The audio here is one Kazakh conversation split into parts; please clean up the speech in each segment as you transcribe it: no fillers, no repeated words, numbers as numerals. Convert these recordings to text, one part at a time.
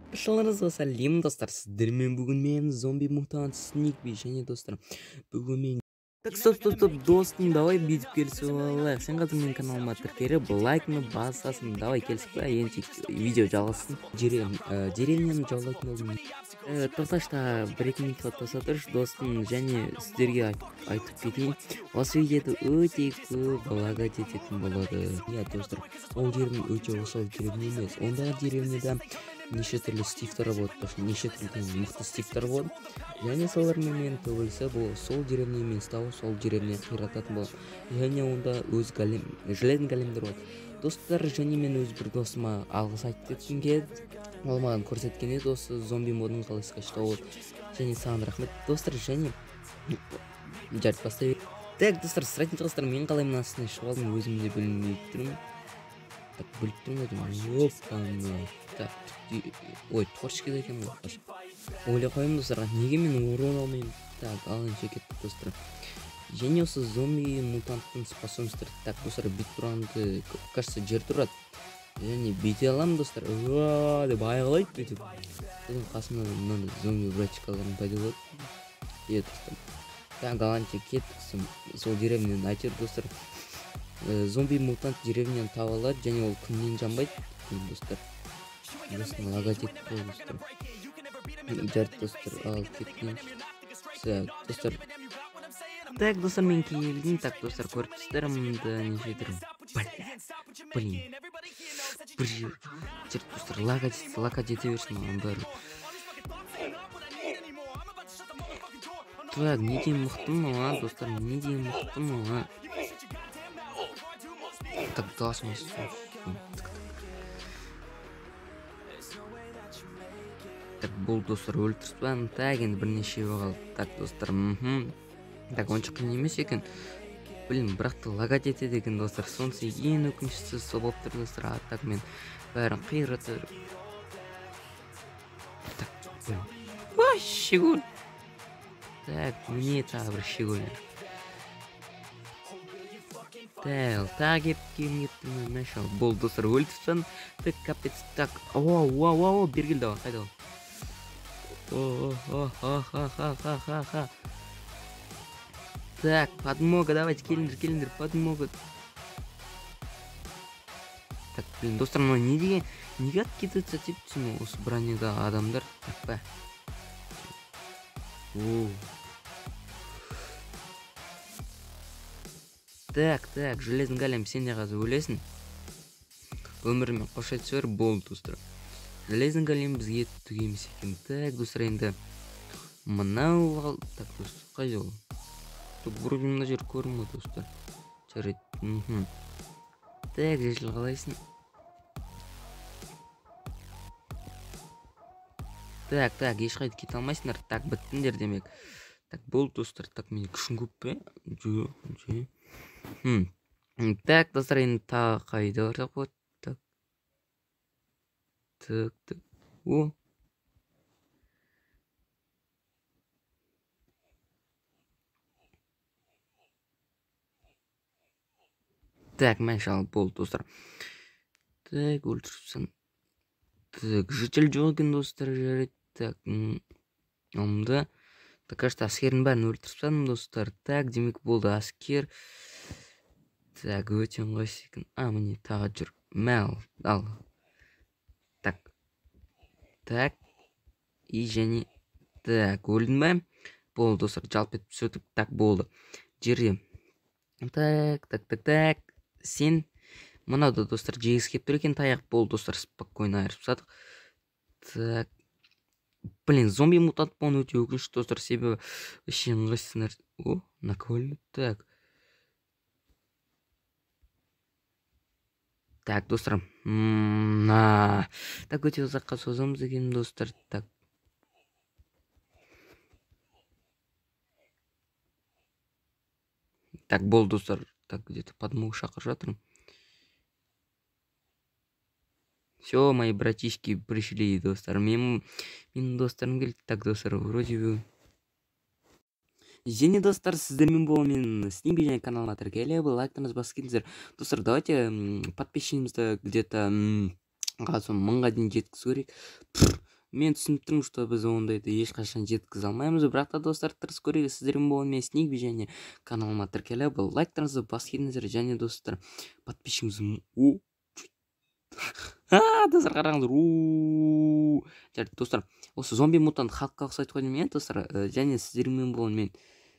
Баршаларыңызға сәлем достар, сіздермен бүгін мен зомби мутант Сникби және достар бүгін мен стоп достым, давай бүйтіп келісіп алайық. Сен қазір менің каналыма тіркеліп лайкны басасың, давай келісіп қой, енді видео жалғасын. Деревняны жаулайтын болдым. Тоқташта бір-екі минутқа тоса тұршы достым, және сіздерге айтып кетейін, осы видеода өте көп лагать ететін болады. Иә достар, ол жерім өте осал деревня емес, ондағы деревняда неше түрлі стивтар болады, неше түрлі мықты стивтар болады, және солармен мен төбелесе бұл сол деревня емес тауы, сол деревня қирататын болады, және онда өз железный големдер болады. Достар, және мен өз бір досыма алғыс айтып кеткім келеді, ол маған көрсеткен еді осы зомби модын қалай скачтау болады, және саған рахмет достар. Және жарып бастай бер. Так достар, сұрайтын шығарсыздар, мен қалай мына астына шығып алдым, өзім де білмей тұрмын. Так, біліп тұрмын ғой. Так, ой, творческий екен ғой. Ойлай қойым достар, неге мен урон алмаймын? Так, алынша кетті достар. Және осы зомби мутанттың способностьтері. Так достар, бит тұранды, кажется, жер тұрады. Және бейте аламын достар. Уа деп айғалайды бүйтіп. Сосын қасымда мынандай зомби братчикаларын пайда болады. Е достар. Так, галанча кеттіксім. Сол деревняны айтыр достар. Зомби мутант деревняны таба алады, және ол күннен жанбайды достар. Достар лагать етіп қой достар. Жарты достар, ал кеткен. Достар. Так достар, мен келдім. Так достар, көріп достар, мұнда неше түрім. Блин. Жарты достар, лагать ете берсін маған бәрі. Так, не дейін мұқтым ма, достар, не дейін мұқтым ма. Так, дасым так, бұл достар өлтіріспен. Так, енді бірнеше бағал. Так достар, так, онша қиын емес екен. Блин, бірақ та лагать етеді екен достар. Сонысы ең өкінішсіз сол болып тұр достар. Так, мен бәрін қиратыр. Так, блин. Ой, щегуль. Так, міне тағы бір щегуль. Так, епкем, мәшал. Бұл достар өлтірсен. Так, капец, так. Оу, бергіл давай, қайда ол. Ха. Так, подмога, давайте, келіндер, подмога. Так, блин, достар, мына неге откидываться деп түсін осы бронеда адамдар. Так, ба. Так, железный голем, сен де қазір өлесің. Өмірімен қош айтып жібер, болды достар. Железный голем бізге түк емес екен. Так достар, енді мынау. Так достар, қайда ол? Вроде мына жер көрінді достар. Жарайды. Так, жешіл қалайсың? Так, ешқайды кете алмайсыңдар. Так, біттіңдер демек. Так, болды достар. Так, мен күшін көп пе? Жо. Так достар, енді тағы қайда барсақ болады. Так. О. Так, мәшал, болды достар. Так, өлтіріпсің. Так, житель жоқ екен достар, жарайды. Так, онда. Так, кажется, аскердің бәрін өлтіріпсің достар. Так, демек болды аскер. Так, өте ыңғайсыз екен. Міне тағы жүр. Мәл, ал. Так, и және. Так, өлдің бә? Болды достар, жалп етіп сөтіп. Так, болды. Жерде. Так. Сен мұнады достар жегіз кеп тұр екен, таяқ. Болды достар, спокойно айырып садық. Так. Блин, зомби мутант болған өте өкінішті достар, себебі іші ыңғайсыздар. Накольно. Так достар. Так, өте ұзаққа созамыз екен достар. Так, болды достар. Так, где-то подмогу шақыр жатырмын. Все, мои братишки пришли, достар. Мен достарым келді. Так, достар, вроде бы. Және достар, сіздермен бол, мен Сникби және каналыма тіркеліп, лайктарыңыз басып кетіңіздер. Достар, давайте подписчигімізді где-то 1000-ға дейін жеткізу керек. Мен түсініп тұрмын, что біз ондайды ешқашан жеткізе алмаймыз, бірақ та достар, тырыс көрейік. Сіздермен болған мен Сникби, және каналыма тіркеліп лайктарыңызды басып кетіңіздер. Және достар, подписчигіңіз достар қараңыздар. Жарайды достар, осы зомби мутант халыққа ұқсайтып қойдым мен достар. Және сіздермен болған мен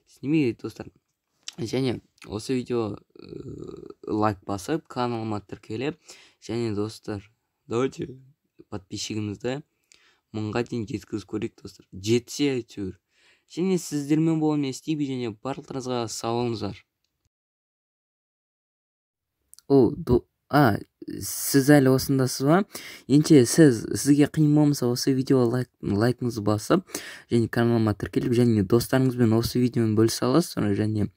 Сникби достар. Және осы видео лайк басып, каналыма тіркеліп, және достар, давайте подписчигімізді 1000-ға дейін жеткізіп көрейік достар. Жетсе әйтеуір. Және сіздермен болған мен Сникби, және барлықтарыңызға сау болыңыздар. Сіз әлі осындасыз ба? Енді сізге қиын болмаса осы видео лайкыңызды басып, және каналыма тіркеліп, және достарыңызбен осы видеоны бөлісе аласыз, және